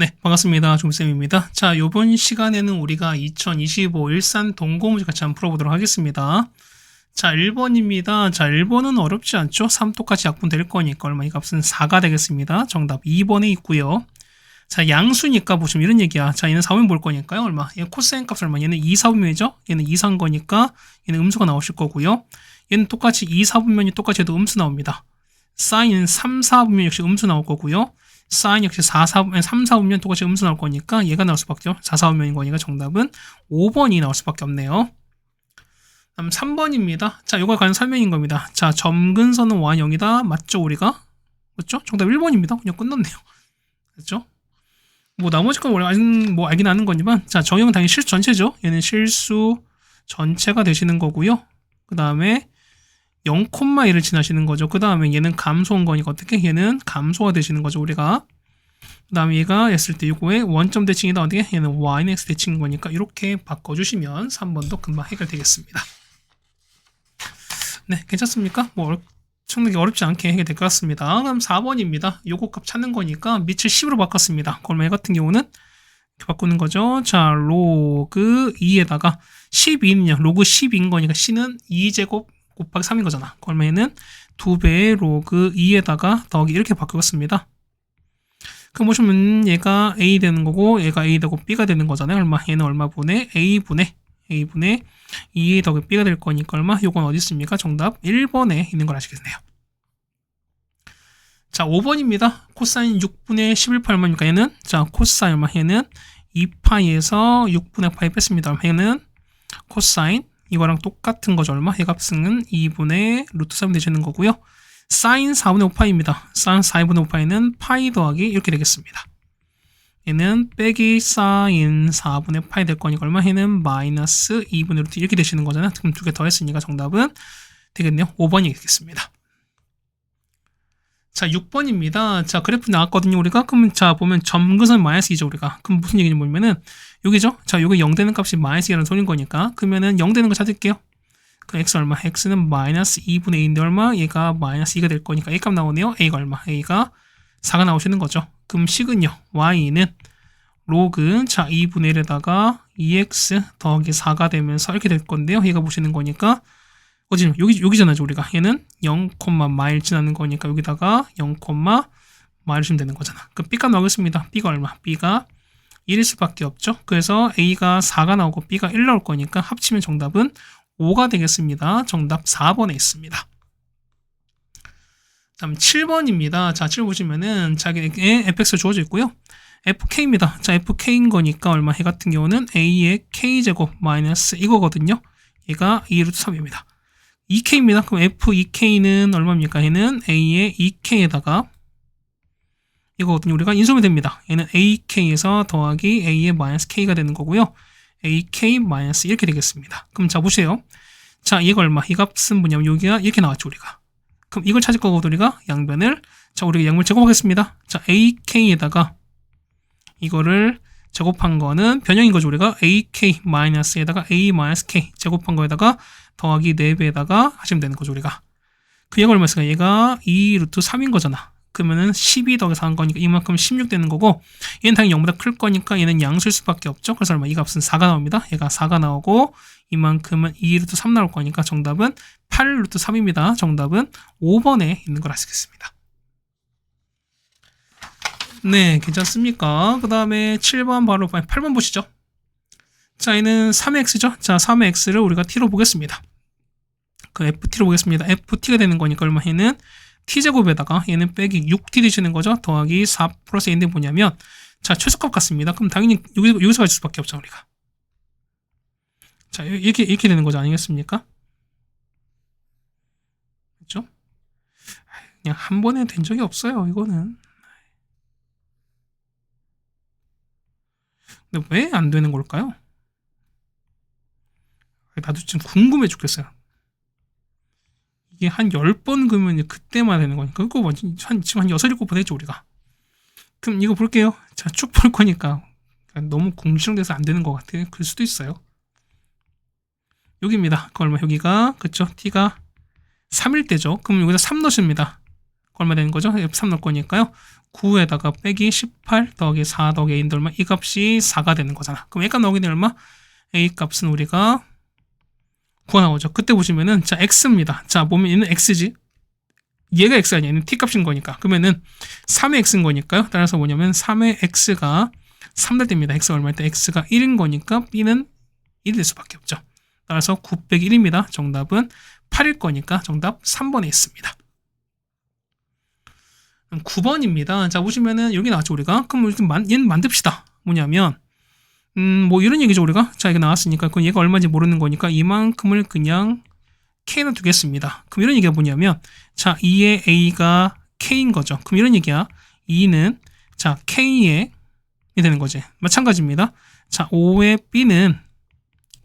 네, 반갑습니다. 종쌤입니다. 자, 요번 시간에는 우리가 2025 일산 동고문제 같이 한번 풀어보도록 하겠습니다. 자, 1번입니다. 자, 1번은 어렵지 않죠? 3 똑같이 약분될 거니까 얼마 이 값은 4가 되겠습니다. 정답 2번에 있고요. 자, 양수니까 보시면 이런 얘기야. 자, 얘는 4분면 볼 거니까요. 얼마? 얘 코사인 값 얼마? 얘는 2, 4분면이죠? 얘는 2, 3 거니까 얘는 음수가 나오실 거고요. 얘는 똑같이 2, 4분면이 똑같이 해도 음수 나옵니다. 사인은 3, 4분면 역시 음수 나올 거고요. 사인 역시 3, 4분면 똑같이 음수 나올 거니까 얘가 나올 수밖에 없죠. 4, 4분면인 거니까 정답은 5번이 나올 수밖에 없네요. 다음 3번입니다. 자, 이거에 관한 설명인 겁니다. 자, 점근선은 y 0이다. 맞죠, 우리가? 맞죠? 정답 1번입니다. 그냥 끝났네요. 그렇죠? 뭐 나머지 건 원래 알긴 아는 거지만, 자, 정형은 당연히 실수 전체죠. 얘는 실수 전체가 되시는 거고요. 그 다음에 0,1을 지나시는 거죠. 그 다음에 얘는 감소한 거니까 어떻게? 얘는 감소가 되시는 거죠, 우리가. 그 다음에 얘가 했을 때 이거의 원점 대칭이다. 어떻게? 얘는 y는 x 대칭인 거니까 이렇게 바꿔주시면 3번도 금방 해결되겠습니다. 네, 괜찮습니까? 뭐 엄청나게 어렵지 않게 해결될 것 같습니다. 그럼 4번입니다. 요거 값 찾는 거니까 밑을 10으로 바꿨습니다. 그러면 얘 같은 경우는 이렇게 바꾸는 거죠. 자, 로그 2에다가 12는요. 로그 10인 거니까 c는 2제곱 곱하기 3인 거잖아. 그러면 얘는 2배의 로그 2에다가 더하기 이렇게 바꾸었습니다. 그럼 보시면 얘가 a 되는 거고 얘가 a 되고 b가 되는 거잖아요. 얼마? 얘는 얼마 분의 a분의 2에 더하기 b가 될 거니까 얼마? 요건 어디 있습니까? 정답 1번에 있는 걸 아시겠네요. 자, 5번입니다. 코사인 6분의 11파 얼마입니까? 얘는 자, 코사인 얼마? 얘는 2파이에서 6분의 파이 뺐습니다. 얘는 코사인 이거랑 똑같은 거죠. 얼마? 얘 값은 2분의 루트 3이 되시는 거고요. 사인 4분의 5파이입니다. 사인 4분의 5파이는 파이 더하기 이렇게 되겠습니다. 얘는 빼기 사인 4분의 파이 될 거니까 얼마? 얘는 마이너스 2분의 루트 이렇게 되시는 거잖아요. 그럼 두 개 더 했으니까 정답은 되겠네요. 5번이 되겠습니다. 자, 6번입니다. 자, 그래프 나왔거든요, 우리가. 그러면 자, 보면 점근선 마이너스 2죠, 우리가. 그럼 무슨 얘기냐 보면은 여기죠? 자, 요게 0 되는 값이 마이너스 2라는 소리인 거니까. 그러면은 0 되는 거 찾을게요. 그럼 x 얼마? x는 마이너스 2분의 2인데 얼마? 얘가 마이너스 2가 될 거니까 a 값 나오네요. a가 얼마? a가 4가 나오시는 거죠. 그럼 식은요. y는 로그 자 2분의 1에다가 2x 더하기 4가 되면서 이렇게 될 건데요. 얘가 보시는 거니까 어디죠? 여기잖아요, 우리가. 얘는 0, 마일 지나는 거니까 여기다가 0, 마일 주면 되는 거잖아. 그럼 b값 나오겠습니다. b가 얼마? b가 1일 수밖에 없죠. 그래서 a가 4가 나오고 b가 1 나올 거니까 합치면 정답은 5가 되겠습니다. 정답 4번에 있습니다. 다음 7번입니다. 자, 7번 보시면은 자기에게 fx가 주어져 있고요. fk입니다. 자, fk인 거니까 얼마? 해 같은 경우는 a의 k제곱 마이너스 이거거든요. 얘가 2루트 3입니다. 2k입니다. 그럼 f2k는 얼마입니까? 얘는 a의 2k에다가 이거거든요. 우리가 인수하면 됩니다. 얘는 ak에서 더하기 a의 마이너스 k가 되는 거고요. ak 마이너스 이렇게 되겠습니다. 그럼 자, 보세요. 자, 얘가 얼마? 이 값은 뭐냐면 여기가 이렇게 나왔죠, 우리가. 그럼 이걸 찾을 거거든요, 우리가. 양변을. 자, 우리가 양변을 제곱하겠습니다. 자, ak에다가 이거를 제곱한 거는 변형인 거죠, 우리가. ak-에다가 a-k 제곱한 거에다가 더하기 4배에다가 하시면 되는 거죠, 우리가. 그 얘가 얼마였을까? 얘가 2루트 3인 거잖아. 그러면은 12 더하기 4한 거니까 이만큼 16 되는 거고, 얘는 당연히 0보다 클 거니까 얘는 양수일 수밖에 없죠. 그래서 얼마? 이 값은 4가 나옵니다. 얘가 4가 나오고, 이만큼은 2루트 3 나올 거니까 정답은 8루트 3입니다. 정답은 5번에 있는 걸 아시겠습니다. 네, 괜찮습니까? 그 다음에 7번 바로 8번 보시죠. 자, 얘는 3x죠. 자, 3x를 우리가 t로 보겠습니다. 그 ft로 보겠습니다. ft가 되는 거니까 얼마? 얘는 t제곱에다가 얘는 빼기 6t 되시는 거죠. 더하기 4 플러스 a인데 뭐냐면 자, 최소값 같습니다. 그럼 당연히 여기서 가질 수밖에 없죠, 우리가. 자, 이렇게 되는 거죠, 아니겠습니까? 그렇죠? 그냥 한 번에 된 적이 없어요, 이거는. 근데 왜 안 되는 걸까요? 나도 지금 궁금해 죽겠어요. 이게 한 10번 그으면 그때만 되는 거니까. 그거 뭐, 지금 한 6, 7번 했죠, 우리가. 그럼 이거 볼게요. 자, 쭉 볼 거니까. 너무 궁시렁돼서 안 되는 것 같아요. 그럴 수도 있어요. 여기입니다. 그 얼마? 여기가, 그쵸? t가 3일 때죠. 그럼 여기다 3 넣으십니다. 얼마 되는 거죠? 3 넣을 거니까요. 9에다가 빼기 18 더하기 4 더하기 A인데 얼마? 이 값이 4가 되는 거잖아. 그럼 A 값 나오게 되면 얼마? A 값은 우리가 9가 나오죠. 그때 보시면은 자 X입니다. 자 보면 얘는 X지. 얘가 X가 아니야. 얘는 T값인 거니까. 그러면은 3의 X인 거니까요. 따라서 뭐냐면 3의 X가 3될 때입니다. X가 얼마일 때 X가 1인 거니까 B는 1이 될 수밖에 없죠. 따라서 9 빼기 1입니다. 정답은 8일 거니까 정답 3번에 있습니다. 9번입니다. 자 보시면은 여기 나왔죠 우리가. 그럼 얘는 만듭시다. 뭐냐면 뭐 이런 얘기죠 우리가. 자 이게 나왔으니까 그럼 얘가 얼마인지 모르는 거니까 이만큼을 그냥 K는 두겠습니다. 그럼 이런 얘기가 뭐냐면 자 2의 A가 K인 거죠. 그럼 이런 얘기야. 2는 자 K의 이 되는 거지. 마찬가지입니다. 자 5의 B는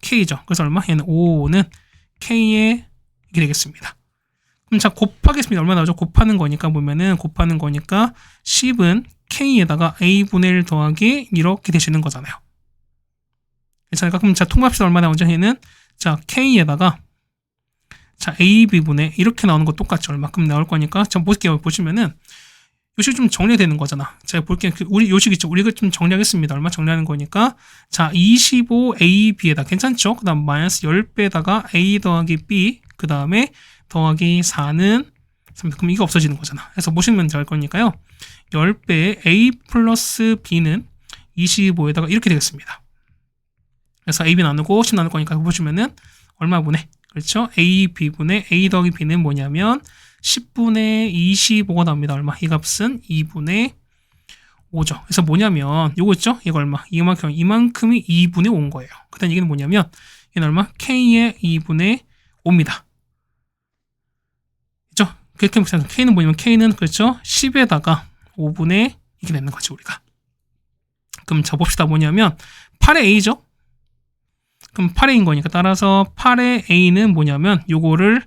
K죠. 그래서 얼마? 얘는 5는 K의 이게 되겠습니다. 그럼 자 곱하겠습니다. 얼마 나오죠? 곱하는 거니까 보면은 곱하는 거니까 10은 K에다가 A분의 1 더하기 이렇게 되시는 거잖아요. 괜찮을까? 그럼 자 통합식 얼마 나오죠? 얘는 자 K에다가 자 AB분의 이렇게 나오는 거 똑같죠? 얼마큼 나올 거니까 자 볼게요. 보시면은 요식 좀 정리되는 거잖아. 자 볼게요. 우리 요식 있죠? 우리가 좀 정리하겠습니다. 얼마 정리하는 거니까 자 25AB에다 괜찮죠? 그 다음 마이너스 10배에다가 A 더하기 B 그 다음에 더하기 4는 3. 그럼 이거 없어지는 거잖아. 그래서 보시면 될 거니까요. 10배의 A 플러스 B는 25에다가 이렇게 되겠습니다. 그래서 AB 나누고 10 나눌 거니까 보시면은 얼마분의 그렇죠? A, B분의 A 더하기 B는 뭐냐면 10분의 25가 나옵니다. 얼마? 이 값은 2분의 5죠. 그래서 뭐냐면 요거 있죠? 이거 얼마? 이만큼이 2분의 5인 거예요. 그 다음 얘기는 뭐냐면 얘는 얼마? K의 2분의 5입니다. 그렇죠? 그렇게 보시면 K는 뭐냐면 K는 그렇죠? 10에다가 5분의 이게 되는 거지 우리가. 그럼 자 봅시다. 뭐냐면 8의 A죠? 그럼 8A인 거니까 따라서 8의 A는 뭐냐면 요거를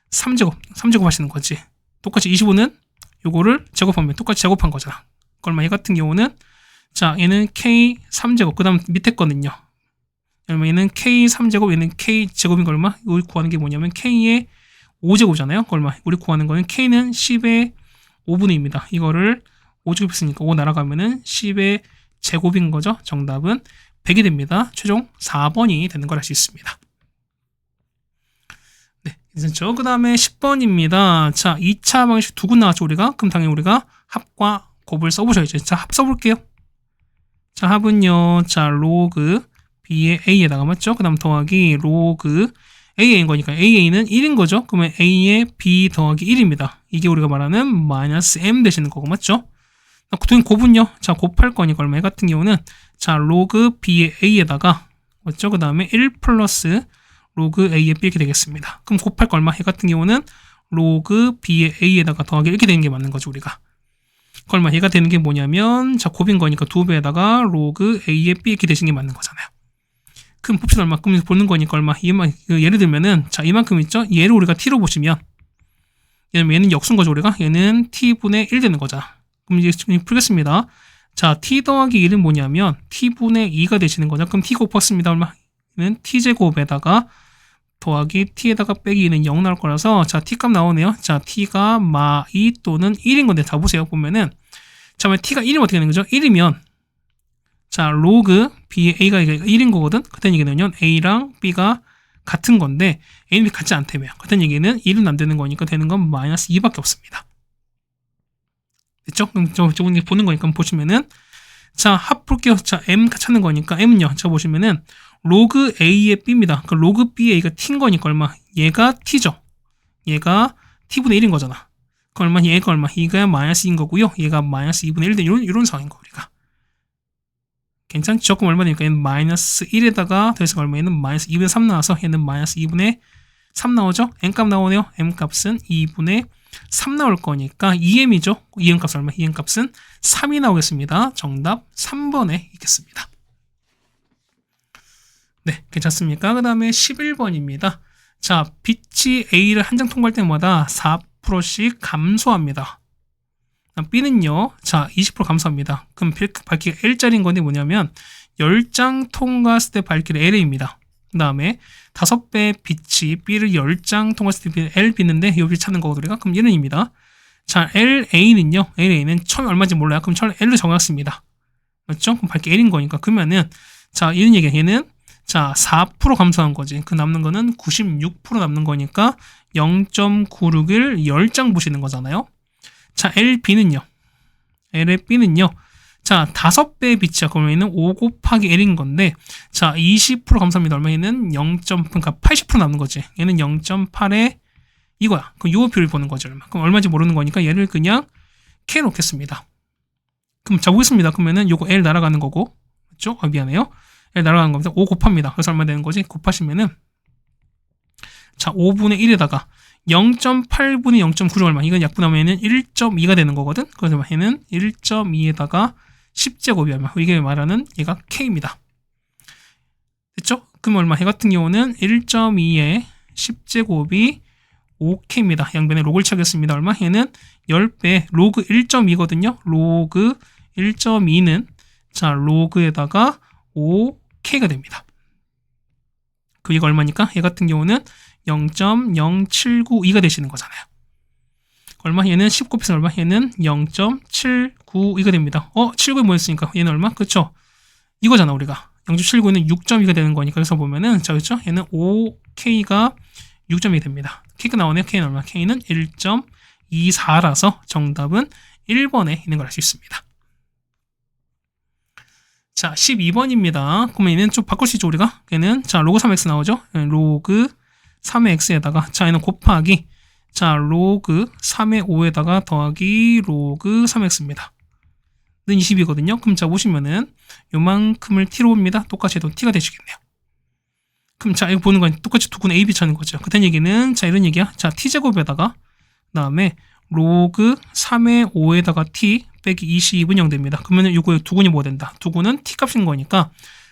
3제곱 하시는 거지. 똑같이 25는 요거를 제곱하면 똑같이 제곱한 거잖아. 얼마? 얘 같은 경우는 자 얘는 K 3제곱 그 다음 밑에 거는요. 얘는 K 3제곱 얘는 K 제곱인 거 얼마? 우리 구하는 게 뭐냐면 K의 5제곱이잖아요. 얼마? 우리 구하는 거는 K는 10의 5분의 2입니다. 이거를 5제곱 했으니까 5 날아가면은 10의 제곱인 거죠. 정답은 100이 됩니다. 최종 4번이 되는 걸 알 수 있습니다. 네, 괜찮죠? 그 다음에 10번입니다. 자, 2차 방식 두 군 나왔죠, 우리가? 그럼 당연히 우리가 합과 곱을 써보셔야죠. 자, 합 써볼게요. 자, 합은요, 자, 로그 B의 A에다가 맞죠? 그 다음 더하기 로그 AA인 거니까 AA는 1인 거죠? 그러면 A의 B 더하기 1입니다. 이게 우리가 말하는 마이너스 M 되시는 거고, 맞죠? 그 곱은요, 자, 곱할 거니까 얼마 같은 경우는 자, 로그 B의 A에다가 맞죠? 그 다음에 1 플러스 로그 A의 B 이렇게 되겠습니다. 그럼 곱할 거 얼마? 해 같은 경우는 로그 B의 A에다가 더하기 이렇게 되는 게 맞는 거죠, 우리가. 그 얼마? 얘가 되는 게 뭐냐면 자, 곱인 거니까 2배에다가 로그 A의 B 이렇게 되시는 게 맞는 거잖아요. 그럼 봅시다. 얼마큼 보는 거니까 얼마? 예를 들면은 자, 이만큼 있죠? 얘를 우리가 T로 보시면 얘는 역수인 거죠, 우리가. 얘는 T분의 1 되는 거잖아. 그럼 이제 풀겠습니다. 자, T 더하기 1은 뭐냐면 T분의 2가 되시는 거죠. 그럼 T 곱했습니다. 얼마는 T제곱에다가 더하기 T에다가 빼기 2는 0 나올 거라서 자, T값 나오네요. 자, T가 마 2 또는 1인 건데 자, 보세요. 보면은 자, T가 1이면 어떻게 되는 거죠? 1이면 자, 로그 B의 A가 1인 거거든. 그딴 얘기는요. A랑 B가 같은 건데 A는 같지 않다며. 그딴 얘기는 1은 안 되는 거니까 되는 건 마이너스 2밖에 없습니다. 됐죠? 그럼 저건 보는 거니까 보시면은 자, 합 볼게요. 자, M 찾는 거니까 M은요. 자, 보시면은 로그 A의 B입니다. 그러니까 로그 B의 A가 T인 거니까 얼마? 얘가 T죠. 얘가 T분의 1인 거잖아. 그 얼마? 얘가 얼마? 얘가 마이너스 2인 거고요. 얘가 마이너스 2분의 1 된 이런 상황인 거 우리가. 괜찮죠? 그럼 얼마 되니까 얘는 마이너스 1에다가 더해서 얼마? 얘는 마이너스 2분의 3 나와서 얘는 마이너스 2분의 3 나오죠? N값 나오네요. M값은 2분의 3 나올 거니까 2m이죠. 2m값 얼마? 2m값은 3이 나오겠습니다. 정답 3번에 있겠습니다. 네, 괜찮습니까? 그 다음에 11번입니다. 자, 빛이 A를 한 장 통과할 때마다 4%씩 감소합니다. B는요, 자, 20% 감소합니다. 그럼 밝기가 L짜리인 건데 뭐냐면 10장 통과했을 때 밝기가 L입니다. 그 다음에 5배 빛이 B를 10장 통과했을 때 L 빛는데 이 빛 찾는 거거든요. 그럼 얘는입니다. 자, LA는 처음에 얼마인지 몰라요. 그럼 처음에 L로 정했습니다. 맞죠? 그럼 밝게 L인 거니까. 그러면은, 자, 이런 얘기야. 얘는, 자, 4% 감소한 거지. 그 남는 거는 96% 남는 거니까 0.96을 10장 보시는 거잖아요. 자, LB는요. 자, 5배의 빛이야. 그러면 얘는 5 곱하기 L인 건데, 자, 20% 감소합니다. 얼마 얘는 그러니까 80% 남는 거지. 얘는 0.8에 이거야. 그럼 요 비율 보는 거죠. 그럼 얼마인지 모르는 거니까 얘를 그냥 K 놓겠습니다. 그럼 자, 보겠습니다. 그러면은 요거 L 날아가는 거고, 맞죠? 미안해요. L 날아가는 겁니다. 5 곱합니다. 그래서 얼마 되는 거지? 곱하시면은, 자, 5분의 1에다가 0.8분의 0.9는 얼마? 이건 약분하면은 1.2가 되는 거거든? 그래서 얘는 1.2에다가 10제곱이 얼마? 이게 말하는 얘가 K입니다. 됐죠? 그럼 얼마? 얘 같은 경우는 1.2에 10제곱이 5K입니다. 양변에 로그를 치겠습니다. 얼마? 얘는 10배, 로그 1.2거든요. 로그 1.2는 자, 로그에다가 5K가 됩니다. 그 이거 얼마니까? 얘 같은 경우는 0.0792가 되시는 거잖아요. 얼마? 얘는 10 곱해서 얼마? 얘는 0.792가 됩니다. 79이 뭐였으니까? 얘는 얼마? 그쵸? 이거잖아, 우리가. 0.79는 6.2가 되는 거니까. 그래서 보면은, 자, 그쵸? 얘는 5K가 6.2 됩니다. K가 나오네요. K는 얼마? K는 1.24라서 정답은 1번에 있는 걸 알 수 있습니다. 자, 12번입니다. 그러면 얘는 좀 바꿀 수 있죠, 우리가? 얘는, 자, 로그 3x 나오죠? 로그 3의 x에다가, 자, 얘는 곱하기, 자, 로그 3의 5에다가 더하기 로그 3x입니다. 는 20이거든요. 그럼 자, 보시면은, 요만큼을 t로 봅니다. 똑같이 해도 t가 되시겠네요. 그럼 자, 이거 보는 건 똑같이 두 군의 AB 찾는 거죠. 그다음 얘기는, 자, 이런 얘기야. 자, t제곱에다가, 그 다음에 로그 3의 5에다가 t 빼기 22은 0 됩니다. 그러면 이거 두 군이 뭐 된다? 두 군은 t 값인 거니까,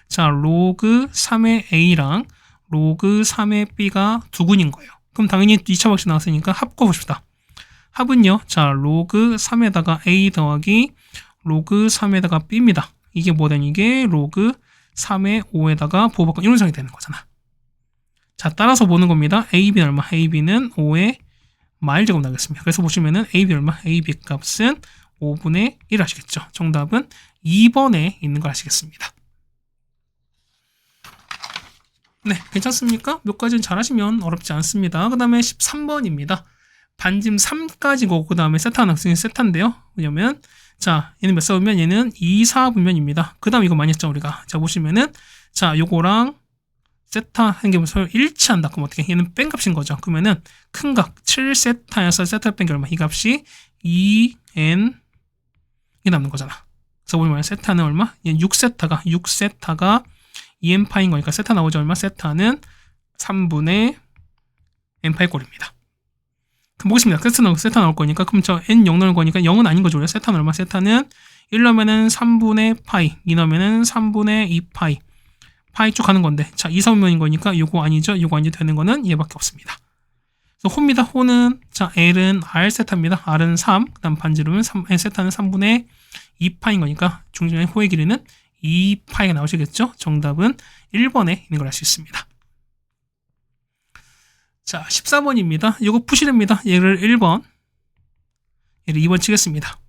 자, 로그 3의 a랑 로그 3의 b가 두 군인 거예요. 그럼 당연히 2차 방식 나왔으니까 합 곱봅시다. 합은요, 자, 로그 3에다가 a 더하기 로그 3에다가 b입니다. 이게 뭐 되니? 이게 로그 3의 5에다가 보호받고 이런 상이 되는 거잖아. 자, 따라서 보는 겁니다. AB는 얼마? AB는 5의 마일제곱 나겠습니다. 그래서 보시면은 AB 얼마? AB 값은 5분의 1 아시겠죠? 정답은 2번에 있는 걸 아시겠습니다. 네, 괜찮습니까? 몇 가지는 잘하시면 어렵지 않습니다. 그 다음에 13번입니다. 반짐 3까지고 그 다음에 세타는 학생이 세타인데요. 왜냐면 자, 얘는 몇 사분면? 얘는 2, 4분면입니다. 그 다음 이거 많이 했죠, 우리가. 자, 보시면은 자, 요거랑 세타 한 게 서로 일치한다. 그럼 어떻게? 얘는 뺀 값인 거죠. 그러면은 큰 값 7세타여서 세타 뺀 게 얼마? 이 값이 2n 이 남는 거잖아. 그래서 보면 세타는 얼마? 얘는 6세타가 2n 파인 거니까 세타 나오죠. 얼마? 세타는 3분의 n 파이 꼴입니다. 그럼 보겠습니다. 세타 나올 거니까 그럼 저 n 0 넣을 거니까 0은 아닌 거죠. 세타는 얼마? 세타는 1 넣으면은 3분의 파이, 2 넣으면은 3분의 2 파이. 파이 쭉 가는 건데, 자, 2, 3분면인 거니까 요거 아니죠? 요거 아니죠? 되는 거는 얘밖에 없습니다. 그래서 호입니다. 호는, 자, L은 R 세타입니다. R은 3, 그 다음 반지름은 세타는 3분의 2파인 거니까 중심의 호의 길이는 2파이가 나오시겠죠? 정답은 1번에 있는 걸 알 수 있습니다. 자, 14번입니다. 요거 푸시랍니다. 얘를 1번, 얘를 2번 치겠습니다.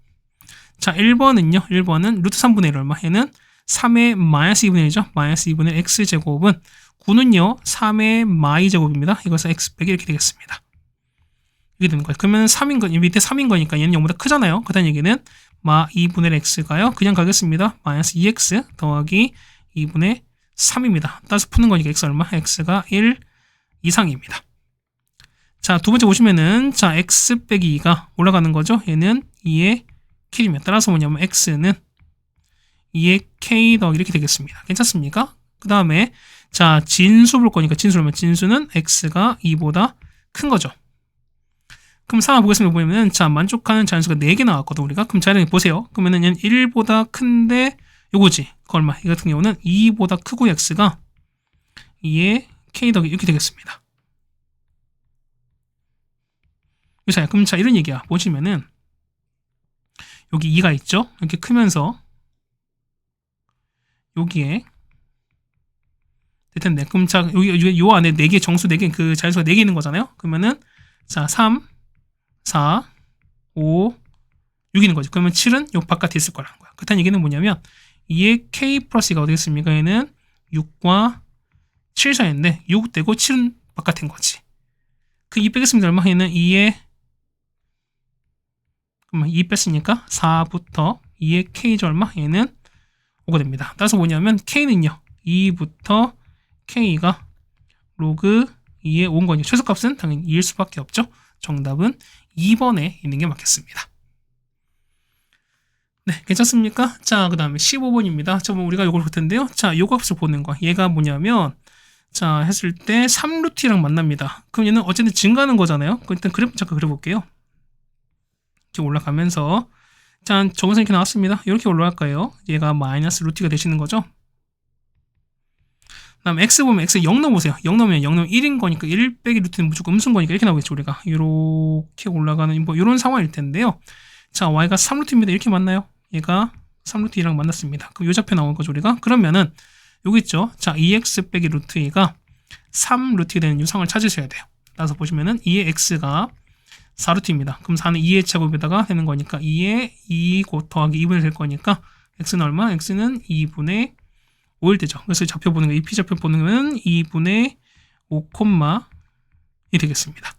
자, 1번은요, 1번은 루트 3분의 1 얼마? 얘는 3의 마이너스 2분의 1이죠. 마이너스 2분의 x제곱은 9는요. 3의 마이 제곱입니다. 이것은 x 빼기 이렇게 되겠습니다. 이게 되는 거예요. 그러면 3인 거, 밑에 3인 거니까 얘는 0보다 크잖아요. 그다음 얘기는 마 2분의 x가요. 그냥 가겠습니다. 마이너스 2x 더하기 2분의 3입니다. 따라서 푸는 거니까 x 얼마? x가 1 이상입니다. 자, 두 번째 보시면은 자, x 빼기 2가 올라가는 거죠. 얘는 2의 킬입니다. 따라서 뭐냐면 x는 2의 k 더하기 이렇게 되겠습니다. 괜찮습니까? 그 다음에 자, 진수 볼 거니까 진수라면 진수는 x가 2보다 큰 거죠. 그럼 상황 보겠습니다. 보면은 자, 만족하는 자연수가 4개 나왔거든 우리가. 그럼 자, 보세요. 그러면은 얘는 1보다 큰데 요거지. 그 얼마? 이 같은 경우는 2보다 크고 x가 2의 k 더하기 이렇게 되겠습니다. 자, 그럼 자, 이런 얘기야. 보시면은 여기 2가 있죠? 이렇게 크면서 여기에 될 텐데. 그럼 자, 여기 요 안에 4개 정수 4개 그 자연수가 4개 있는 거잖아요. 그러면은 자, 3, 4, 5, 6이는 거죠. 그러면 7은 요 바깥에 있을 거라는 거야. 그렇다는 얘기는 뭐냐면 2의 k 플러스 2가 어디 있습니까? 얘는 6과 7 사이인데 6 되고 7은 바깥인 거지. 그 2 빼겠습니다. 얼마? 얘는 2의 그러면 2 뺐으니까 4부터 2의 k죠. 얼마? 얘는 5가 됩니다. 따라서 뭐냐면 k는요. 2부터 k가 로그 2의 5인 거니까 최소값은 당연히 2일 수밖에 없죠. 정답은 2번에 있는 게 맞겠습니다. 네, 괜찮습니까? 자, 그 다음에 15번입니다. 자, 우리가 이걸 볼 텐데요. 자, 요 값을 보는 거. 얘가 뭐냐면, 자, 했을 때 3루트랑 만납니다. 그럼 얘는 어쨌든 증가하는 거잖아요. 일단 그래프 잠깐 그려볼게요. 이렇게 올라가면서, 자, 적은선 이렇게 나왔습니다. 이렇게 올라갈까요? 얘가 마이너스 루트가 되시는 거죠. 그 다음에 x 보면 x 0 넣어보세요. 0 넣으면 0 넣으면 1인 거니까 1 빼기 루트는 무조건 음수인 거니까 이렇게 나오겠죠, 우리가. 이렇게 올라가는, 뭐, 이런 상황일 텐데요. 자, y가 3루트입니다. 이렇게 맞나요? 얘가 3루트 2랑 만났습니다. 그럼 요 좌표 나온 거죠, 우리가. 그러면은, 여기 있죠. 자, 2x 빼기 루트 2가 3루트가 되는 유상을 찾으셔야 돼요. 따라서 보시면은 2의 x가 4루트입니다. 그럼 4는 2의 제곱에다가 되는 거니까 2의 2 곧 더하기 2분의 될 거니까 x는 얼마? x는 2분의 5일 되죠. 그래서 좌표 보는 거, 이 p좌표 보는 거는 2분의 5,2 되겠습니다.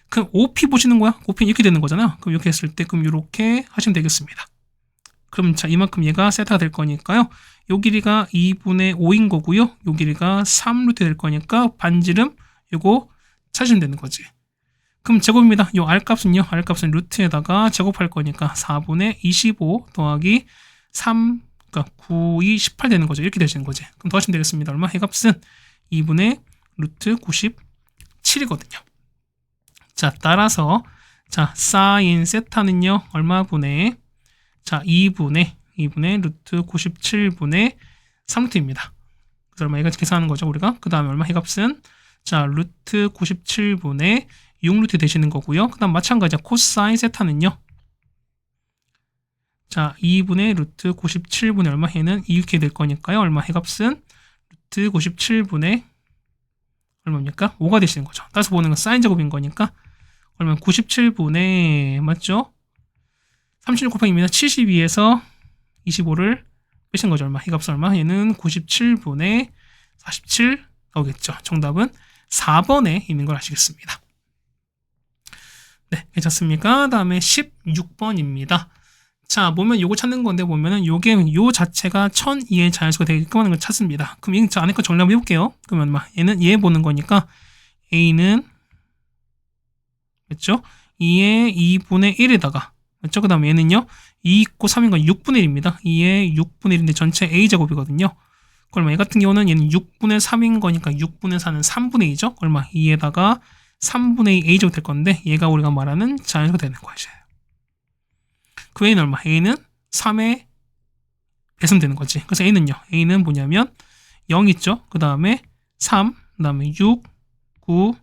그럼 5p 보시는 거야? 5p 이렇게 되는 거잖아요. 그럼 이렇게 했을 때, 그럼 이렇게 하시면 되겠습니다. 그럼 자, 이만큼 얘가 세타가 될 거니까요. 요 길이가 2분의 5인 거고요. 요 길이가 3루트 될 거니까 반지름 요거 찾으시면 되는 거지. 그럼 제곱입니다. 요 r값은요. r값은 루트에다가 제곱할 거니까 4분의 25 더하기 3, 그러니까 9, 2, 18 되는 거죠. 이렇게 되시는 거지. 그럼 더하시면 되겠습니다. 얼마? 해값은 2분의 루트 97이거든요. 자, 따라서 자, 사인 세타는요. 얼마 분의 자, 2분의 루트 97분의 3루트입니다. 그래서 얼마 이거 계산하는 거죠, 우리가. 그 다음에 얼마 해값은 자, 루트 97분의 6루트 되시는 거고요. 그 다음 마찬가지야. 코사인 세타는요. 자, 2분의 루트 97분의 얼마 해는 이렇게 될 거니까요. 얼마 해값은 루트 97분의 얼마입니까? 5가 되시는 거죠. 따라서 보는 건 사인 제곱인 거니까 그러면 97분의 맞죠? 36 곱하기입니다. 72에서 25를 빼신 거죠. 얼마? 이 값은 얼마? 얘는 97분의 47 나오겠죠. 정답은 4번에 있는 걸 아시겠습니다. 네, 괜찮습니까? 다음에 16번입니다. 자, 보면 요거 찾는 건데 보면은 요게 요 자체가 1002의 자연수가 되게끔 하는 걸 찾습니다. 그럼 이 안에 거 정리 한번 해볼게요. 그러면 얼마? 얘는 얘 보는 거니까 a는 그렇죠? 2의 2분의 1에다가 그렇죠? 그 다음에 얘는요 2 있고 3인 건 6분의 1입니다. 2의 6분의 1인데 전체 a제곱이거든요. 그러면 얘 같은 경우는 얘는 6분의 3인 거니까 6분의 4는 3분의 2죠. 얼마? 2에다가 3분의 2 a제곱 될 건데 얘가 우리가 말하는 자연수가 되는 거예요. 그 a는 얼마? a는 3의 배수면 되는 거지. 그래서 a는요. a는 뭐냐면 0 있죠. 그 다음에 3, 그 다음에 6, 9,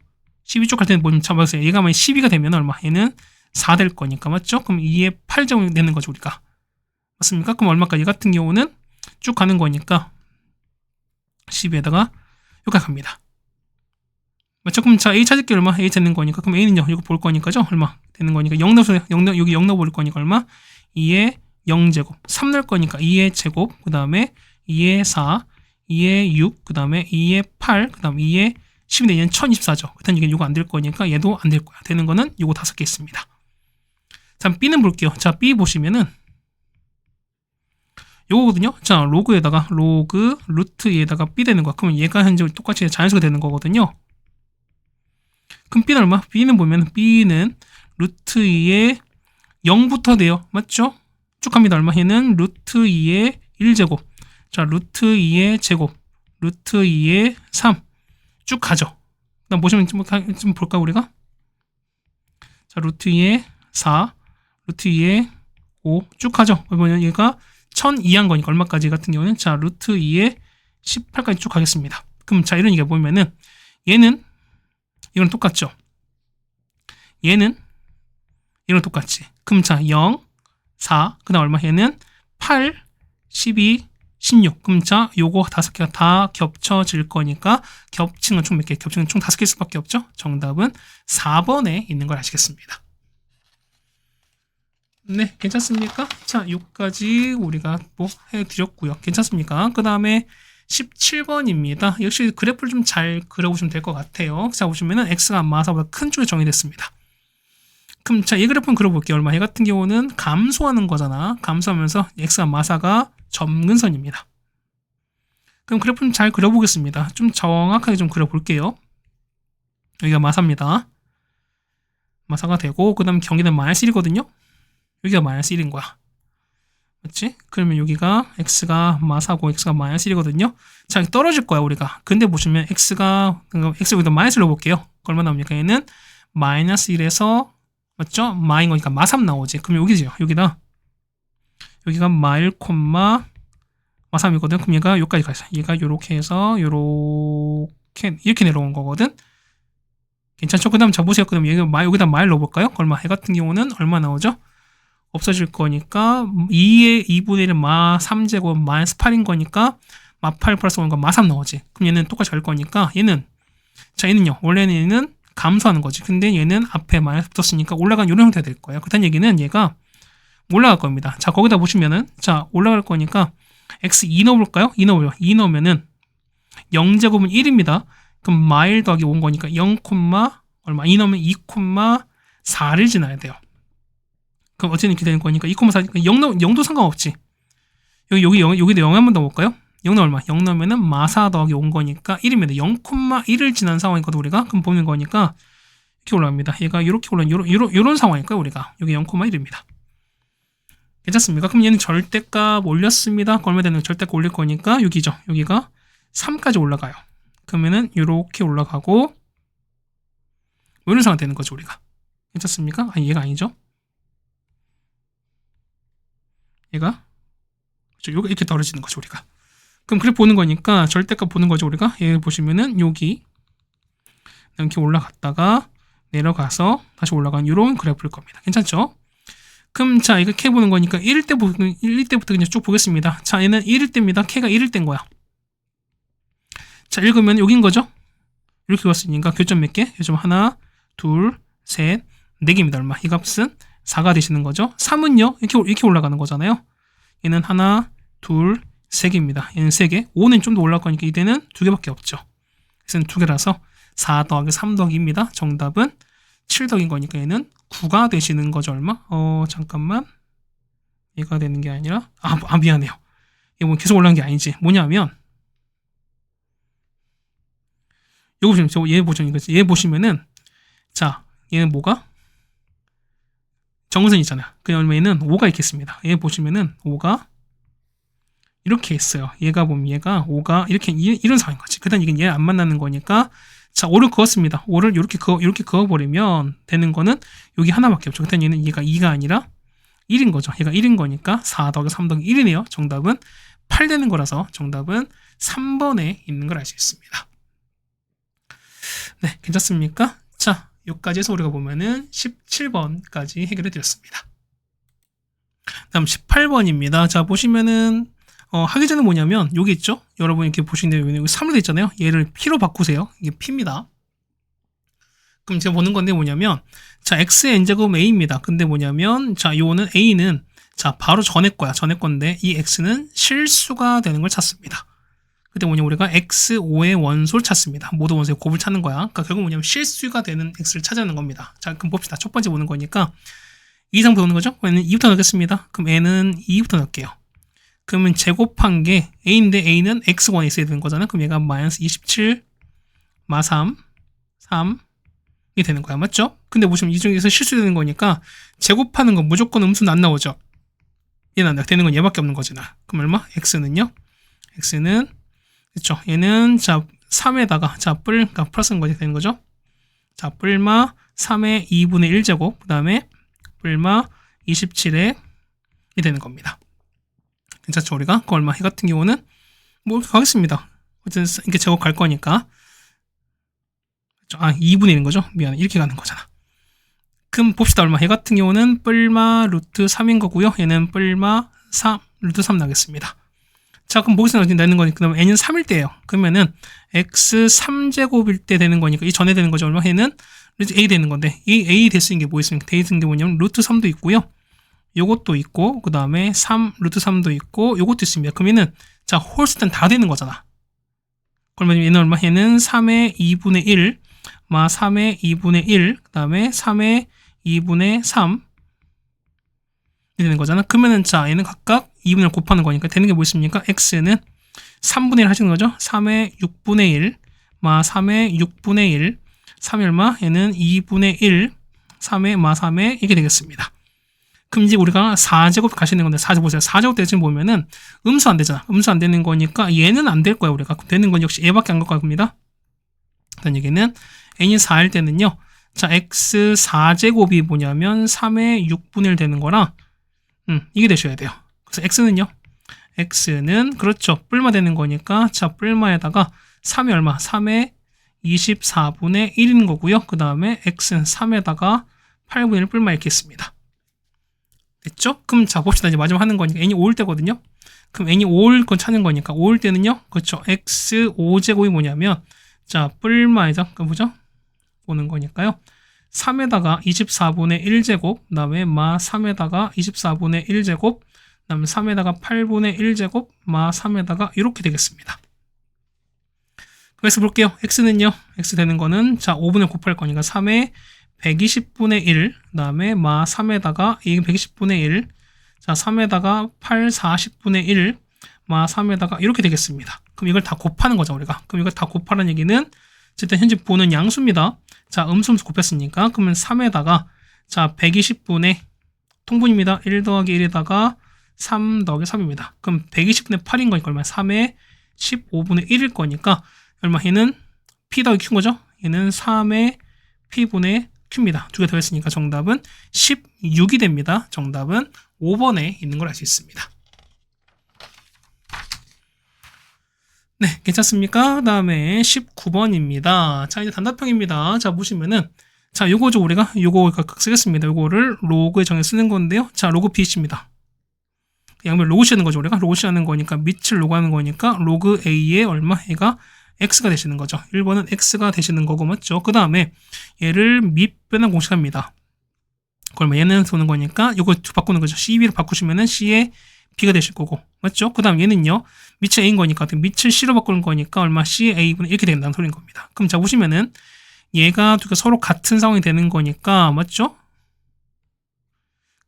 12쪽 할 때는 뭐좀 잡아보세요. 얘가 만약 12가 되면 얼마? 얘는 4 될 거니까 맞죠? 그럼 2의 8제곱이 되는 거죠, 우리가. 맞습니까? 그럼 얼마까지? 얘 같은 경우는 쭉 가는 거니까 12에다가 여기까지 갑니다. 맞죠? 그럼 자, a 찾을 게 얼마? a 찾는 거니까 그럼 a는요. 이거 볼 거니까죠? 얼마? 되는 거니까 0 넣으세요. 여기 0 넣어버릴 거니까 얼마? 2의 0제곱 3 넣을 거니까 2의 제곱 그 다음에 2의 4 2의 6 그 다음에 2의 8 그 다음에 2의 10인데 얘는 1024죠. 그렇다면 이게 요거 안 될 거니까 얘도 안 될 거야. 되는 거는 요거 5개 있습니다. 자, B는 볼게요. 자, B 보시면은 요거거든요. 자, 로그에다가 로그 루트 에다가 B 되는 거야. 그러면 얘가 현재 똑같이 자연수가 되는 거거든요. 그럼 B는 얼마? B는 보면 B는 루트 2의 0부터 돼요. 맞죠? 쭉 갑니다. 얼마? 얘는 루트 2의 1제곱. 자, 루트 2의 제곱. 루트 2의 3. 쭉 가죠. 그다음 보시면 좀 볼까 우리가? 자, 루트 2의 4, 루트 2의 5 쭉 가죠. 보면 얘가 1002한 거니까 얼마까지 같은 경우는 자, 루트 2의 18까지 쭉 가겠습니다. 그럼 자, 이런 얘기가 보면은 얘는 이건 똑같죠. 얘는 이런 똑같지. 그럼 자, 0, 4, 그다음 얼마? 얘는 8, 12, 16. 그럼 자, 요거 5개가 다 겹쳐질 거니까 겹치는 총 몇 개? 겹치는 총 5개일 수밖에 없죠. 정답은 4번에 있는 걸 아시겠습니다. 네, 괜찮습니까? 자, 여기까지 우리가 뭐 해드렸고요. 괜찮습니까? 그 다음에 17번입니다. 역시 그래프를 좀 잘 그려보시면 될 것 같아요. 자, 보시면은 x가 마사보다 큰 쪽에 정의됐습니다. 그럼 자, 이 그래프는 그려볼게요. 얼마? 얘 같은 경우는 감소하는 거잖아. 감소하면서 x가 마사가 점근선입니다. 그럼 그래프는 잘 그려보겠습니다. 좀 정확하게 좀 그려볼게요. 여기가 마사입니다. 마사가 되고 그 다음 경계는 마이너스 1이거든요. 여기가 마이너스 1인 거야. 맞지? 그러면 여기가 x가 마사고 x가 마이너스 1이거든요. 자, 떨어질 거야 우리가. 근데 보시면 x가 여기다 마이너스를 넣어볼게요. 얼마 나옵니까? 얘는 마이너스 1에서 맞죠? 마인 거니까 마3 나오지. 그럼 여기죠. 여기가 마1, 마3이거든. 그럼 얘가 여기까지 가있어. 얘가 요렇게 해서 요렇게 이렇게 내려온 거거든. 괜찮죠? 그 다음 잡으세요. 그 다음 여기다 마일 넣어볼까요? 얼마? 해 같은 경우는 얼마 나오죠? 없어질 거니까 2의 2분의 1은 마 3제곱 마이너스 8인 거니까 마 8 플러스 1과 마 3 나오지. 그럼 얘는 똑같이 할 거니까 얘는요. 원래는 얘는 감소하는 거지. 근데 얘는 앞에 마이너스 붙었으니까 올라간 이런 형태가 될 거예요. 그렇다는 얘기는 얘가 올라갈 겁니다. 자, 거기다 보시면은 자, 올라갈 거니까 x 2 넣어볼까요? 2 넣어요. 2 넣으면은 0제곱은 1입니다. 그럼 마1 더하기 5인 거니까 0, 얼마? 2 넣으면 2,4를 지나야 돼요. 그럼 어쨌든 이렇게 되는 거니까 2,4니까 0도 상관없지. 여기도 0 한번 넣어볼까요? 0 넣으면 얼마? 0 넣으면은 마4 더하기 5인 거니까 1입니다. 0,1을 지난 상황이거든 우리가. 그럼 보는 거니까 이렇게 올라갑니다. 얘가 이렇게 올라가는 요런 상황일까요 우리가? 여기 0,1입니다. 괜찮습니까? 그럼 얘는 절대값 올렸습니다. 얼마 되는 절대값 올릴 거니까 여기죠. 여기가 3까지 올라가요. 그러면은 이렇게 올라가고 이런 상황 되는 거죠 우리가. 괜찮습니까? 아니 얘가 아니죠. 얘가 그렇죠. 이렇게 떨어지는 거죠 우리가. 그럼 그래프 보는 거니까 절대값 보는 거죠 우리가. 얘 보시면은 여기 이렇게 올라갔다가 내려가서 다시 올라가는 이런 그래프일 겁니다. 괜찮죠? 그럼 자 이렇게 보는 거니까 1일 때부터 그냥 쭉 보겠습니다. 자 얘는 1일 때입니다. K가 1일 때인 거야. 자 읽으면 여긴 거죠. 이렇게 왔으니까 교점 몇 개? 교점 하나, 둘, 셋, 4개입니다. 얼마? 이 값은 4가 되시는 거죠. 3은요 이렇게 올라가는 거잖아요. 얘는 하나, 둘, 3개입니다. 얘는 3개. 5는 좀 더 올라갈 거니까 이때는 2개밖에 없죠. 그래서 2개라서 4 더하기 3 더하기입니다. 정답은 7 더하기인 거니까 얘는 9가 되시는 거죠. 얼마? 잠깐만. 얘가 되는 게 아니라 미안해요. 이거 뭐 계속 올라간 게 아니지. 뭐냐면 이거 보시면 얘 보시면 이거지. 얘 보시면은 자 얘는 뭐가? 정근선이 있잖아요. 그냥 얘는 5가 있겠습니다. 얘 보시면은 5가 이렇게 있어요. 얘가 보면 얘가 5가 이렇게 이런 상황인 거지. 그다음 이건 얘 안 만나는 거니까 자 5를 그었습니다. 5를 이렇게 그어버리면 되는 거는 여기 하나밖에 없죠. 그다음 얘는 얘가 2가 아니라 1인 거죠. 얘가 1인 거니까 4 더하기 3 더하기 1이네요. 정답은 8 되는 거라서 정답은 3번에 있는 걸 알 수 있습니다. 네, 괜찮습니까? 자, 여기까지 해서 우리가 보면은 17번까지 해결해 드렸습니다. 다음 18번입니다. 자, 보시면은 하기 전에 뭐냐면 여기 있죠? 여러분 이렇게 보시는데 여기 3로 돼 있잖아요. 얘를 P로 바꾸세요. 이게 P입니다. 그럼 제가 보는 건데 뭐냐면 자, x의 n제곱 a입니다. 근데 뭐냐면 자, 요거는 a는 자, 바로 전에 거야. 전에 건데 이 x는 실수가 되는 걸 찾습니다. 그때 뭐냐면 우리가 x5의 원소를 찾습니다. 모두 원소의 곱을 찾는 거야. 그러니까 결국 뭐냐면 실수가 되는 x를 찾아내는 겁니다. 자, 그럼 봅시다. 첫 번째 보는 거니까 2 이상 보는 거죠? 얘는 2부터 넣겠습니다. 그럼 n은 2부터 넣을게요. 그러면 제곱한 게 a인데 a는 x1에 있어야 되는 거잖아요. 그럼 얘가 마이너스 27 마 3 3이 되는 거야. 맞죠? 근데 보시면 이 중에서 실수되는 거니까 제곱하는 건 무조건 음수는 안 나오죠. 얘는 안 나와. 되는 건 얘밖에 없는 거잖아. 그럼 얼마? x는요? x는 그렇죠. 얘는 자 3에다가 자 그러니까 플러스인 거지 되는 거죠. 자 뿔마 3의 2분의 1제곱 그 다음에 뿔마 27에 이 되는 겁니다. 괜찮죠? 우리가 그 얼마 해 같은 경우는 뭐 가겠습니다. 어쨌든 이렇게 제곱 갈 거니까 2분의 1인 거죠. 미안해. 이렇게 가는 거잖아. 그럼 봅시다. 얼마 해 같은 경우는 뿔마 루트 3인 거고요. 얘는 뿔마 3 루트 3 나겠습니다. 자, 그럼 보기서 내는 거니까 그러면 n은 3일 때예요. 그러면은 x 3제곱일 때 되는 거니까 이 전에 되는 거죠. 얼마? 얘는 a 되는 건데 이 a 될 수 있는 게 뭐 있습니까? 돼 있는 게 뭐냐면 루트 3도 있고요. 요것도 있고 그 다음에 3 루트 3도 있고 요것도 있습니다. 그럼 얘는 자 홀수는 다 되는 거잖아. 그러면 얘는 얼마? 얘는 3의 2분의 1 마 3의 2분의 1 그 다음에 3의 2분의 3 되는 거잖아. 그러면은 자 얘는 각각 2분의 1 곱하는 거니까 되는 게 뭐 있습니까? x는 3분의 1 하시는 거죠. 3의 6분의 1 마 3의 6분의 1 3의 얼마? 얘는 2분의 1 3의 마 3의 이게 되겠습니다. 그럼 이제 우리가 4제곱 가시는 건데 4제곱 보세요. 4제곱 때 지금 보면은 음수 안 되잖아. 음수 안 되는 거니까 얘는 안 될 거야 우리가. 되는 건 역시 얘밖에 안 갈 겁니다. 그런 얘기는 n이 4일 때는요. 자 x 4제곱이 뭐냐면 3의 6분의 1 되는 거랑 이게 되셔야 돼요. 그래서 x는요. x는 그렇죠. 뿔마 되는 거니까 자 뿔마에다가 3이 얼마? 3의 24분의 1인 거고요. 그 다음에 x는 3에다가 8분의 1 뿔마 이렇게 있습니다. 됐죠? 그럼 자 봅시다. 이제 마지막 하는 거니까 n이 5일 때거든요. 그럼 n이 5일 건 찾는 거니까 5일 때는요. 그렇죠. x 5제곱이 뭐냐면 자 뿔마에다 보죠. 보는 거니까요. 3에다가 24분의 1제곱 그 다음에 마 3에다가 24분의 1제곱 그 다음에 3에다가 8분의 1제곱 마 3에다가 이렇게 되겠습니다. 그래서 볼게요. x는요. x 되는 거는 자 5분의 곱할 거니까 3에 120분의 1 그 다음에 마 3에다가 이 120분의 1 자 3에다가 8 40분의 1 마 3에다가 이렇게 되겠습니다. 그럼 이걸 다 곱하는 거죠 우리가. 그럼 이걸 다 곱하라는 얘기는 어쨌든 현재 보는 양수입니다. 자 음수 곱했으니까 그러면 3에다가 자 120분의 통분입니다. 1 더하기 1에다가 3 더하기 3입니다. 그럼 120분의 8인 거니까 얼마? 3의 15분의 1일 거니까 얼마? 얘는 p 더하기 q인 거죠. 얘는 3의 p분의 q입니다. 두 개 더했으니까 정답은 16이 됩니다. 정답은 5번에 있는 걸 알 수 있습니다. 네, 괜찮습니까? 그 다음에 19번입니다. 자, 이제 단답형입니다. 자, 보시면은, 자, 요거죠, 우리가. 요거 각각 쓰겠습니다. 요거를 로그에 정해 쓰는 건데요. 자, 로그 bc입니다. 양변 로그 c 하는 거죠, 우리가. 로그 c 하는 거니까, 밑을 로그 하는 거니까, 로그 a의 얼마? 얘가 x가 되시는 거죠. 1번은 x가 되시는 거고, 맞죠? 그 다음에, 얘를 밑변환 공식합니다. 그러면 얘는 도는 거니까, 요거 바꾸는 거죠. cb를 바꾸시면은 c의 b가 되실 거고, 맞죠? 그 다음 얘는요, 밑을 a인 거니까, 밑을 c로 바꾸는 거니까, 얼마 c의 a분의 이렇게 된다는 소리인 겁니다. 그럼 자, 보시면은, 얘가 두 개 서로 같은 상황이 되는 거니까, 맞죠?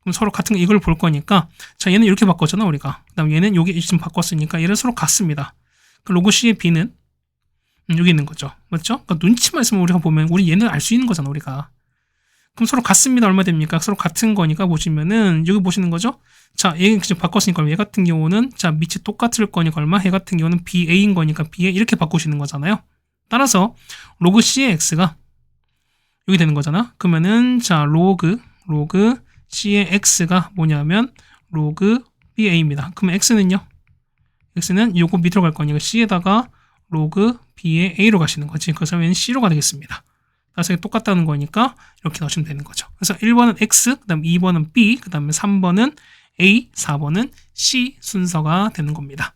그럼 서로 같은 이걸 볼 거니까, 자, 얘는 이렇게 바꿨잖아, 우리가. 그 다음 얘는 여기 지금 바꿨으니까, 얘를 서로 같습니다. 그 로그 c의 b는 여기 있는 거죠. 맞죠? 그러니까 눈치만 있으면 우리가 보면, 우리 얘는 알 수 있는 거잖아, 우리가. 그럼 서로 같습니다. 얼마 됩니까? 서로 같은 거니까 보시면은 여기 보시는 거죠? 자, 얘 지금 바꿨으니까 얘 같은 경우는 자 밑이 똑같을 거니까 얼마? 얘 같은 경우는 BA인 거니까 BA 이렇게 바꾸시는 거잖아요. 따라서 로그 C의 X가 여기 되는 거잖아. 그러면은 자 로그 C의 X가 뭐냐면 로그 BA입니다. 그러면 X는요? X는 요거 밑으로 갈 거니까 C에다가 로그 B의 A로 가시는 거지. 그래서 얘는 C로 가겠습니다. 따라서 똑같다는 거니까 이렇게 넣으시면 되는 거죠. 그래서 1번은 X, 그 다음 2번은 B, 그 다음에 3번은 A, 4번은 C 순서가 되는 겁니다.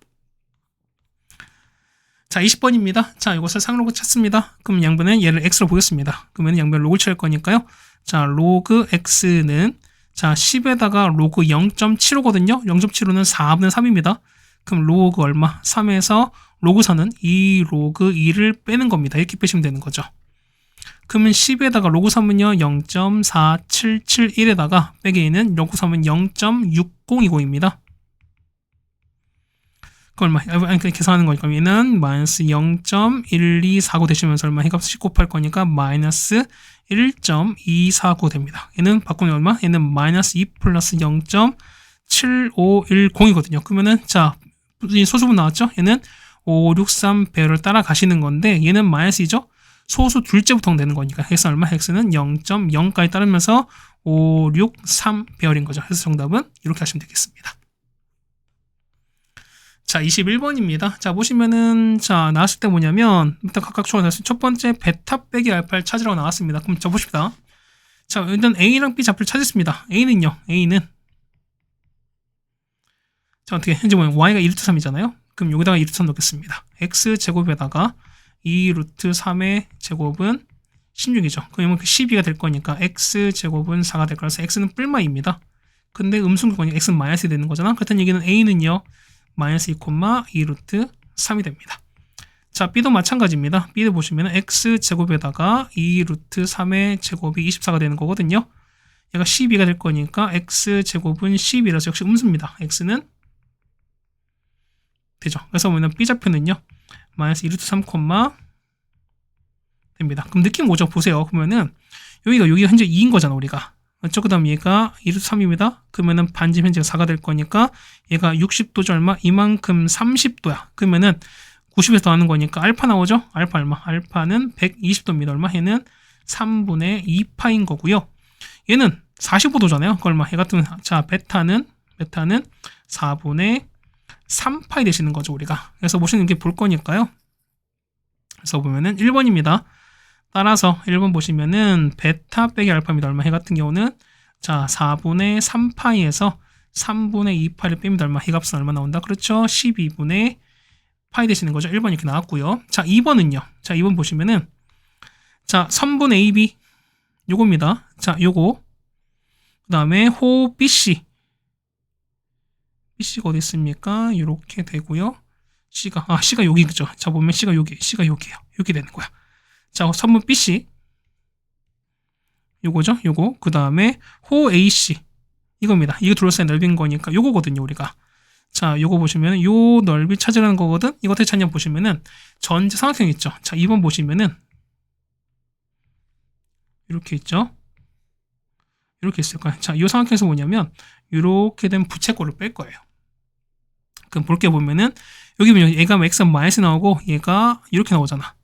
자, 20번입니다. 자, 이것을 상로그 찾습니다. 그럼 양변은 얘를 X로 보겠습니다. 그러면 양변 로그 칠 거니까요. 자, 로그 X는 자 10에다가 로그 0.75거든요. 0.75는 4분의 3입니다. 그럼 로그 얼마? 3에서 로그 4는 2 로그 2를 빼는 겁니다. 이렇게 빼시면 되는 거죠. 그러면 10에다가 로그 3은요 0.4771에다가 빼기에는 로그 3은 0.6020입니다. 그 얼마? 계산하는 거니까 얘는 마이너스 0.1249 되시면서 얼마? 이 값을 10 곱할 거니까 마이너스 1.249 됩니다. 얘는 바꾸면 얼마? 얘는 마이너스 2 플러스 0.7510이거든요. 그러면은 자 소수분 나왔죠? 얘는 563 배열을 따라가시는 건데 얘는 마이너스이죠? 소수 둘째부터 되는 거니까 x 얼마? x는 0.0까지 따르면서 563 배열인 거죠. 그래서 정답은 이렇게 하시면 되겠습니다. 자, 21번입니다. 자, 보시면은 자 나왔을 때 뭐냐면 일단 각각 추가 나왔을 때 첫 번째 베타 빼기 알파를 찾으라고 나왔습니다. 그럼 저 보십시다. 자, 일단 A랑 B 좌표를 찾았습니다. A는요. A는 자 어떻게 현재 보면 Y가 2루트 3이잖아요. 그럼 여기다가 2루트 3 넣겠습니다. X 제곱에다가 2루트 3의 제곱은 16이죠. 그러면 그 12가 될 거니까 x 제곱은 4가 될 거라서 x는 뿔마입니다. 근데 음수인 거니까 x는 마이너스 되는 거잖아. 그렇다는 얘기는 a는요. 마이너스 2, 2 루트 3이 됩니다. 자, b도 마찬가지입니다. b도 보시면 x제곱에다가 2 루트 3의 제곱이 24가 되는 거거든요. 얘가 12가 될 거니까 x제곱은 12라서 역시 음수입니다. x는 되죠. 그래서 보면 b좌표는요. 마이너스 2 루트 3, 됩니다. 그럼 느낌 오죠? 보세요. 그러면은 여기가 현재 2인 거잖아, 우리가. 맞죠? 그 다음 얘가 2 루트 3입니다. 그러면은 반지름 현재가 4가 될 거니까 얘가 60도죠, 얼마? 이만큼 30도야. 그러면은 90에서 더하는 거니까 알파 나오죠? 알파 얼마? 알파는 120도입니다. 얼마? 얘는 3분의 2파인 거고요. 얘는 45도잖아요. 그 얼마? 얘 같은, 자, 베타는 4분의 3파이 되시는 거죠, 우리가. 그래서 보시는 게 볼 거니까요. 그래서 보면은 1번입니다. 따라서 1번 보시면은 베타 빼기 알파입니다. 얼마? 해 같은 경우는 자 4분의 3파이에서 3분의 2파이를 뺍니다. 얼마? 이 값은 얼마 나온다? 그렇죠? 12분의 파이 되시는 거죠. 1번 이렇게 나왔고요. 자 2번은요. 자 2번 보시면은 자 3분의 AB 요겁니다. 자 요거 그 다음에 호 BC BC가 어디 있습니까? 이렇게 되고요. C가 여기 그죠? 자 보면 C가 여기에요. 이렇게 되는 거야. 자, 선분 BC 요거죠? 요거. 그 다음에 호 AC 이겁니다. 이거 둘러싸인 넓이인 거니까 요거거든요, 우리가. 자, 요거 보시면 요 넓이 찾으라는 거거든. 이거 어떻게 찾냐 보시면은 전체 삼각형 있죠. 자, 2번 보시면은 이렇게 있죠. 이렇게 있을 거예요. 자, 요 삼각형에서 뭐냐면 이렇게 된 부채꼴을 뺄 거예요. 그럼 볼게 보면은 여기 보면 얘가 x 마이너스 나오고 얘가 이렇게 나오잖아.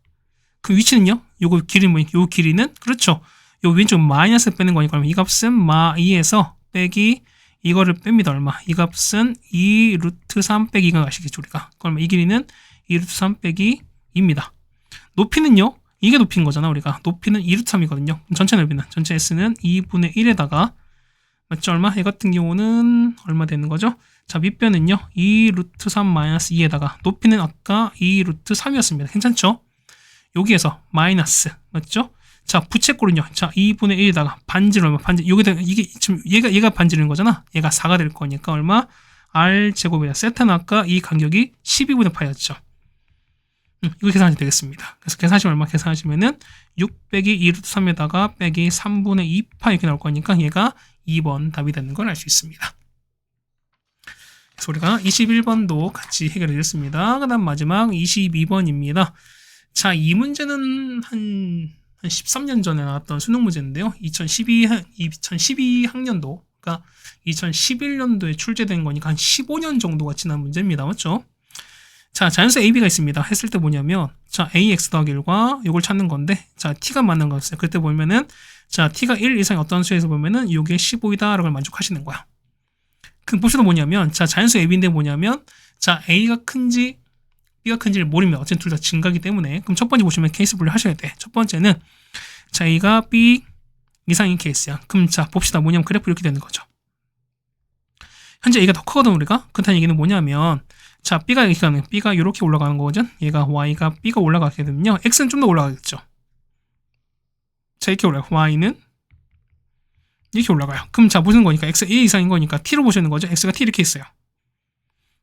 그 위치는요? 요거 길이는 요 길이는 그렇죠. 요 왼쪽 마이너스 빼는 거니까 이 값은 마2에서 빼기 이거를 뺍니다. 얼마? 이 값은 2 루트 3 빼기 2가 아시겠죠, 우리가. 그러면 이 길이는 2 루트 3 빼기 2입니다. 높이는요? 이게 높이인 거잖아, 우리가. 높이는 2 루트 3이거든요. 전체 넓이는 전체 s는 2분의 1에다가 맞죠? 얼마? 얘 같은 경우는 얼마 되는 거죠? 자, 밑변은요. 2 루트 3 마이너스 2에다가 높이는 아까 2 루트 3이었습니다. 괜찮죠? 여기에서 마이너스 맞죠? 자 부채꼴은요. 자 2분의 1에다가 반지를 얼마? 반지 여기다 이게 지금 얘가 반지르는 거잖아. 얘가 4가 될 거니까 얼마? r 제곱이다. 세타는 아까 이 간격이 12분의 파이였죠. 이거 계산하시면 되겠습니다. 그래서 계산하시면 얼마? 계산하시면은 6 빼기 2 루트 3에다가 빼기 3분의 2파 이렇게 나올 거니까 얘가 2번 답이 되는 걸 알 수 있습니다. 그래서 우리가 21번도 같이 해결해 드렸습니다. 그 다음 마지막 22번입니다. 자, 이 문제는 한 13년 전에 나왔던 수능 문제인데요. 2012 학년도, 그러니까 2011년도에 출제된 거니까 한 15년 정도가 지난 문제입니다. 맞죠? 자, 자연수 AB가 있습니다. 했을 때 뭐냐면, 자, AX 더하기 1과 요걸 찾는 건데, 자, T가 맞는 거였어요. 그때 보면은, 자, T가 1 이상의 어떤 수에서 보면은 요게 15이다 라고 만족하시는 거야. 그 보시도 뭐냐면, 자, 자연수 AB인데 뭐냐면, 자, A가 큰지 B가 큰지를 모릅니다. 어쨌든 둘 다 증가기 때문에. 그럼 첫 번째 보시면 케이스 분류 하셔야 돼. 첫 번째는 자 A가 B 이상인 케이스야. 그럼 자 봅시다. 뭐냐면 그래프 이렇게 되는 거죠. 현재 A가 더 크거든 우리가. 그렇다는 얘기는 뭐냐면 자 B가 이렇게 올라가는 거거든. 얘가 Y가 B가 올라가게 되면요. X는 좀 더 올라가겠죠. 자 이렇게 올라가요. Y는 이렇게 올라가요. 그럼 자 무슨 거니까 X가 A 이상인 거니까 T로 보시는 거죠. X가 T 이렇게 있어요.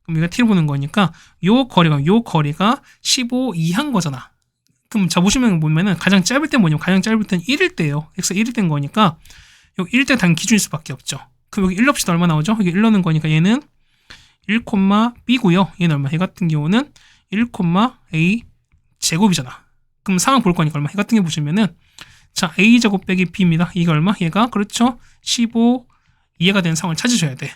그럼 우리가 T를 보는 거니까 요 거리가 15 이하인 거잖아. 그럼 자 보시면 가장 짧을 때 뭐냐면 가장 짧을 때는 1일 때예요. X가 1일 때인 거니까 여기 1일 때 단 기준일 수밖에 없죠. 그럼 여기 1 없이도 얼마 나오죠? 여기 1 넣는 거니까 얘는 1, B고요. 얘는 얼마? 얘 같은 경우는 1, A 제곱이잖아. 그럼 상황 볼 거니까 얼마? 얘 같은 경우 보시면은 자 A 제곱 빼기 B입니다. 이게 얼마? 얘가 그렇죠? 15 이하가 되는 상황을 찾으셔야 돼.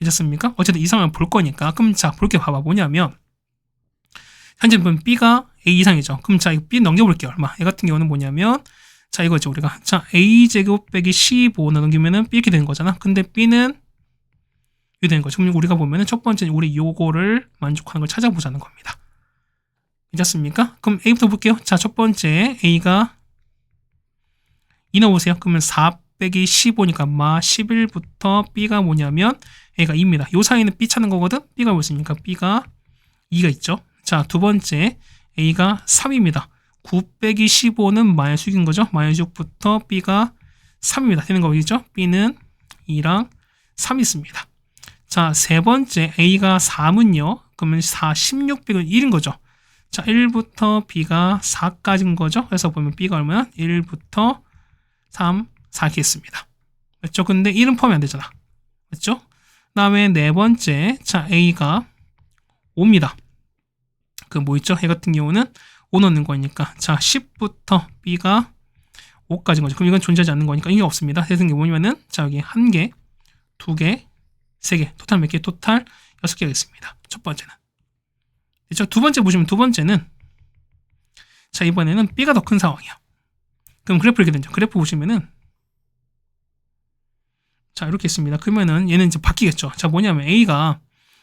괜찮습니까? 어쨌든 이 상황을 볼 거니까. 그럼 자, 볼게 봐봐. 뭐냐면, 현재 보면 B가 A 이상이죠. 그럼 자, 이거 B 넘겨볼게요. 얼마? 얘 같은 경우는 뭐냐면, 자, 이거죠. 우리가. 자, A제곱 빼기 15 넘기면은 B 이렇게 되는 거잖아. 근데 B는 이렇게 되는 거죠. 그럼 우리가 보면은 첫 번째 우리 요거를 만족하는 걸 찾아보자는 겁니다. 괜찮습니까? 그럼 A부터 볼게요. 자, 첫 번째 A가 2 넣어보세요. 그러면 4 빼기 15니까 마 11부터 B가 뭐냐면 A가 2입니다. 요 사이는 B 찾는 거거든? B가 뭐였으니까 B가 2가 있죠. 자, 두 번째 A가 3입니다. 9 빼기 15는 마이너스 6인 거죠. 마이너스 6부터 B가 3입니다. 되는 거겠죠? B는 2랑 3이 있습니다. 자, 세 번째 A가 3은요. 그러면 4, 16, B가 1인 거죠. 자, 1부터 B가 4까지인 거죠. 그래서 보면 B가 얼마야? 1부터 3, 4 이렇게 있습니다. 맞죠? 근데 1은 포함이 안 되잖아. 맞죠? 그 다음에 네 번째, 자, A가 5입니다. 그 뭐 있죠? A 같은 경우는 5 넣는 거니까. 자, 10부터 B가 5까지인 거죠. 그럼 이건 존재하지 않는 거니까 이게 없습니다. 그래서 이게 뭐냐면은, 자, 여기 1개, 2개, 3개, 토탈 몇 개? 토탈 6개가 있습니다. 첫 번째는. 그렇죠? 두 번째 보시면 두 번째는, 자, 이번에는 B가 더 큰 상황이야. 그럼 그래프 이렇게 되죠. 그래프 보시면은, 자, 이렇게 있습니다. 그러면은 얘는 이제 바뀌겠죠. 자, 뭐냐면 A가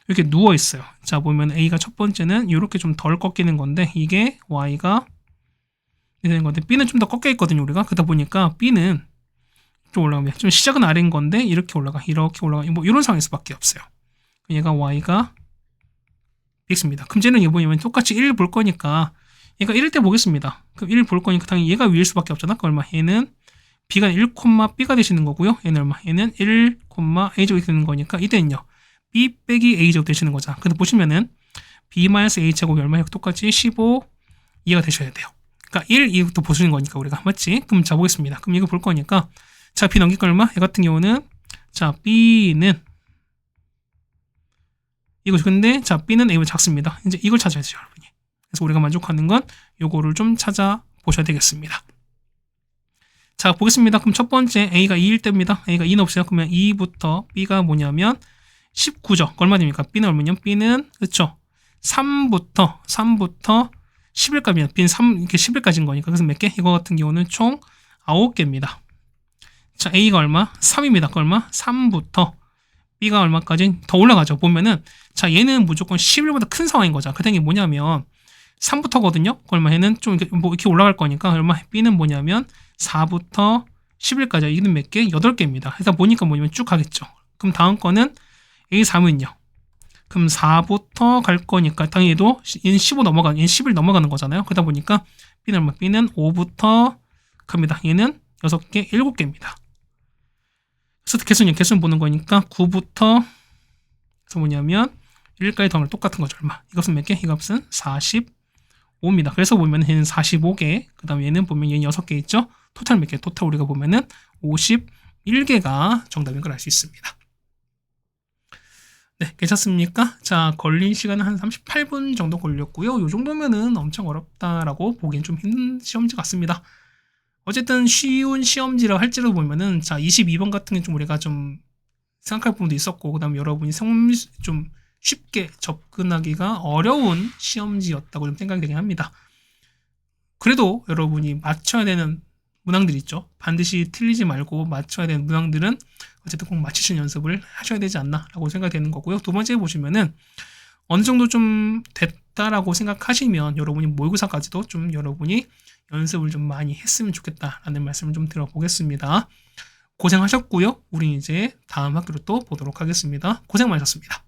이렇게 누워 있어요. 자, 보면 A가 첫 번째는 이렇게 좀 덜 꺾이는 건데, 이게 Y가 되는 건데, B는 좀 더 꺾여 있거든요, 우리가. 그러다 보니까 B는 좀 올라갑니다. 좀 시작은 아래인 건데, 이렇게 올라가, 뭐 이런 상황일 수밖에 없어요. 얘가 Y가 Bx입니다. 그럼 쟤는 이거 뭐냐면 똑같이 1을 볼 거니까, 얘가 1일 때 보겠습니다. 그럼 1을 볼 거니까 당연히 얘가 위일 수밖에 없잖아. 그 얼마? 얘는 B가 1, B가 되시는 거고요. 얘는 얼마? 얘는 1, A제곱이 되는 거니까 이때는요. B 빼기 A제곱 되시는 거죠. 근데 보시면은 B-A제곱이 얼마예요? 똑같이 15 이해가 되셔야 돼요. 그러니까 1, 2부터 보시는 거니까 우리가 맞지? 그럼 자 보겠습니다. 그럼 이거 볼 거니까 자 B 넘길 거 얼마? 얘 같은 경우는 자 B는 이거 근데 자 B는 A보다 작습니다. 이제 이걸 찾아야 돼요, 여러분이. 그래서 우리가 만족하는 건 요거를 좀 찾아 보셔야 되겠습니다. 자, 보겠습니다. 그럼 첫 번째 A가 2일 때입니다. A가 2는 없어요. 그러면 2부터 B가 뭐냐면 19죠. 얼마 됩니까? B는 얼마냐? B는 그렇죠. 3부터 10일까지입니다. B는 3 이렇게 10일까지인 거니까. 그래서 몇 개? 이거 같은 경우는 총 9개입니다. 자, A가 얼마? 3입니다. 그 얼마? 3부터 B가 얼마까지? 더 올라가죠. 보면은 자, 얘는 무조건 11보다 큰 상황인 거죠. 그 다음에 뭐냐면 3부터거든요. 얼마 얘는 좀 이렇게, 뭐 이렇게 올라갈 거니까 얼마 B는 뭐냐면 4부터 10일까지 이기는 몇 개? 8개입니다. 그래서 보니까 뭐냐면 쭉 가겠죠. 그럼 다음 거는 A3은요. 그럼 4부터 갈 거니까 당연히 얘도 얘는 15 넘어가는, 얘는 10일 넘어가는 거잖아요. 그러다 보니까 B는 얼마? B는 5부터 갑니다. 얘는 6개, 7개입니다. 그래서 개수는 보는 거니까 9부터 그래서 뭐냐면 1까지 더하면 똑같은 거죠. 얼마? 이것은 몇 개? 이 값은 45입니다. 그래서 보면 얘는 45개, 그 다음에 얘는 보면 얘는 6개 있죠? 토탈 몇 개? 토탈 우리가 보면은 51개가 정답인 걸 알 수 있습니다. 네, 괜찮습니까? 자, 걸린 시간은 한 38분 정도 걸렸고요. 이 정도면은 엄청 어렵다라고 보기엔 좀 힘든 시험지 같습니다. 어쨌든 쉬운 시험지라고 할지라도 보면은 자, 22번 같은 게 좀 우리가 좀 생각할 부분도 있었고, 그 다음에 여러분이 좀 쉽게 접근하기가 어려운 시험지였다고 좀 생각이 되긴 합니다. 그래도 여러분이 맞춰야 되는 문항들 있죠. 반드시 틀리지 말고 맞춰야 되는 문항들은 어쨌든 꼭 맞추시는 연습을 하셔야 되지 않나 라고 생각이 되는 거고요. 두 번째 보시면은 어느 정도 좀 됐다라고 생각하시면 여러분이 모의고사까지도 좀 여러분이 연습을 좀 많이 했으면 좋겠다라는 말씀을 좀 드려보겠습니다. 고생하셨고요. 우리 이제 다음 학기로 또 보도록 하겠습니다. 고생 많으셨습니다.